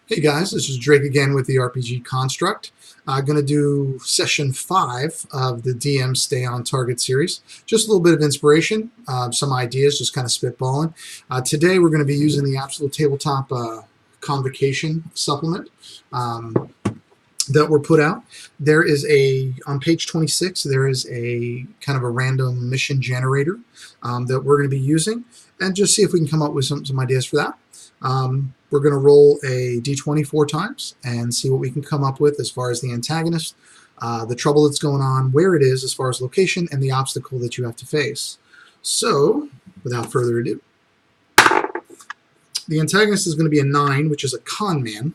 Hey guys, this is Drake again with the RPG Construct. I'm going to do session 5 of the DM Stay on Target series. Just a little bit of inspiration, some ideas, just kind of spitballing. Today we're going to be using the Absolute Tabletop Convocation supplement that were put out. There is on page 26, there is a kind of a random mission generator that we're going to be using, and just see if we can come up with some ideas for that. We're going to roll a d20 4 times and see what we can come up with as far as the antagonist, the trouble that's going on, where it is as far as location, and the obstacle that you have to face. So, without further ado, the antagonist is going to be a 9, which is a con man.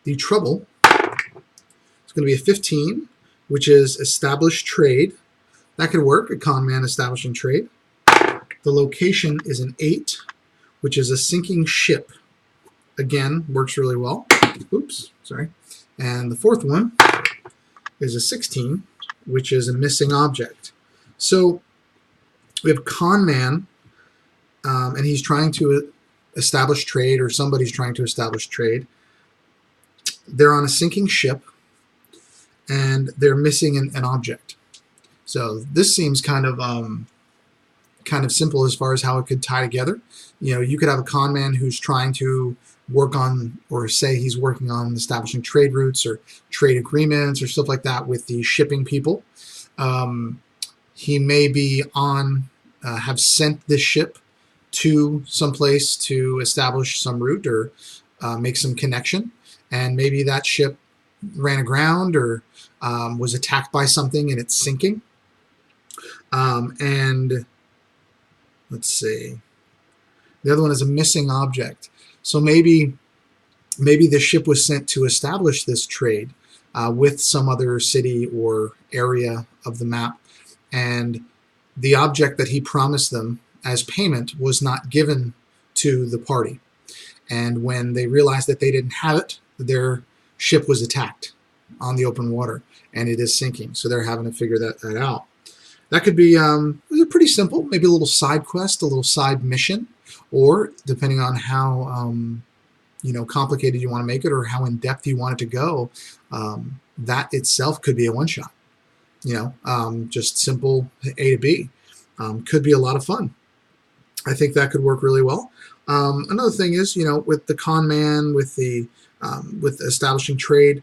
The trouble is going to be a 15, which is established trade. That could work, a con man establishing trade. The location is an 8, which is a sinking ship. Again, works really well. Oops, sorry. And the fourth one is a 16, which is a missing object. So we have con man, and he's trying to establish trade, or somebody's trying to establish trade. They're on a sinking ship, and they're missing an object. So this seems kind of simple as far as how it could tie together. You know, you could have a con man who's trying to work on, or say he's working on establishing trade routes or trade agreements or stuff like that with the shipping people. He may be have sent this ship to some place to establish some route or make some connection, and maybe that ship ran aground or was attacked by something and it's sinking. And let's see. The other one is a missing object. So maybe the ship was sent to establish this trade with some other city or area of the map, and the object that he promised them as payment was not given to the party. And when they realized that they didn't have it, their ship was attacked on the open water, and it is sinking. So they're having to figure that out. That could be pretty simple, maybe a little side quest, a little side mission, or depending on how complicated you want to make it or how in depth you want it to go, that itself could be a one-shot. Just simple A to B. Could be a lot of fun. I think that could work really well. Another thing is, with the con man, with establishing trade,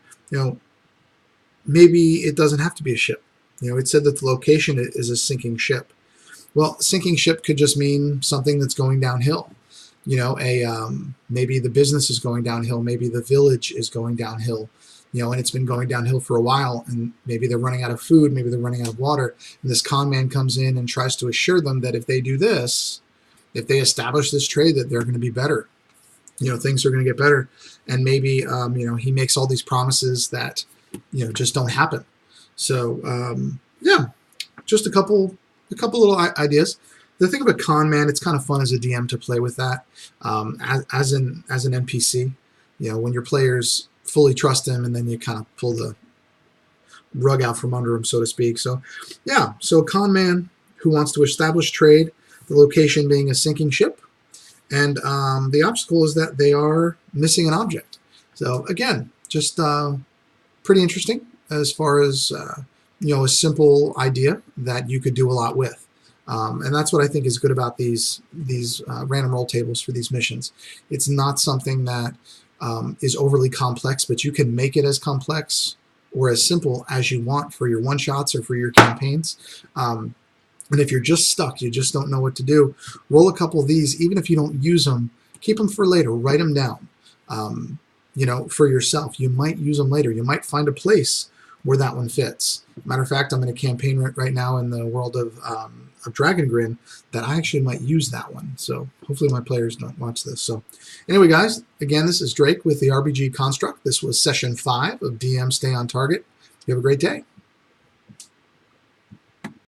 maybe it doesn't have to be a ship. It said that the location is a sinking ship. Well, sinking ship could just mean something that's going downhill. Maybe the business is going downhill. Maybe the village is going downhill. And it's been going downhill for a while. And maybe they're running out of food. Maybe they're running out of water. And this con man comes in and tries to assure them that if they do this, if they establish this trade, that they're going to be better. Things are going to get better. And maybe he makes all these promises that just don't happen. So yeah, just a couple little ideas. The thing about con man, it's kind of fun as a DM to play with that as an NPC. When your players fully trust him, and then you kind of pull the rug out from under him, so to speak. So yeah, so con man who wants to establish trade, the location being a sinking ship, and the obstacle is that they are missing an object. So again, just pretty interesting as far as a simple idea that you could do a lot with. And that's what I think is good about these random roll tables for these missions. It's not something that is overly complex, but you can make it as complex or as simple as you want for your one-shots or for your campaigns. And if you're just stuck, you just don't know what to do, roll a couple of these. Even if you don't use them, keep them for later. Write them down. For yourself. You might use them later. You might find a place where that one fits. Matter of fact, I'm in a campaign right now in the world of Dragon Grin that I actually might use that one. So hopefully my players don't watch this. So anyway, guys, again, this is Drake with the RPG Construct. This was session 5 of DM Stay on Target. You have a great day.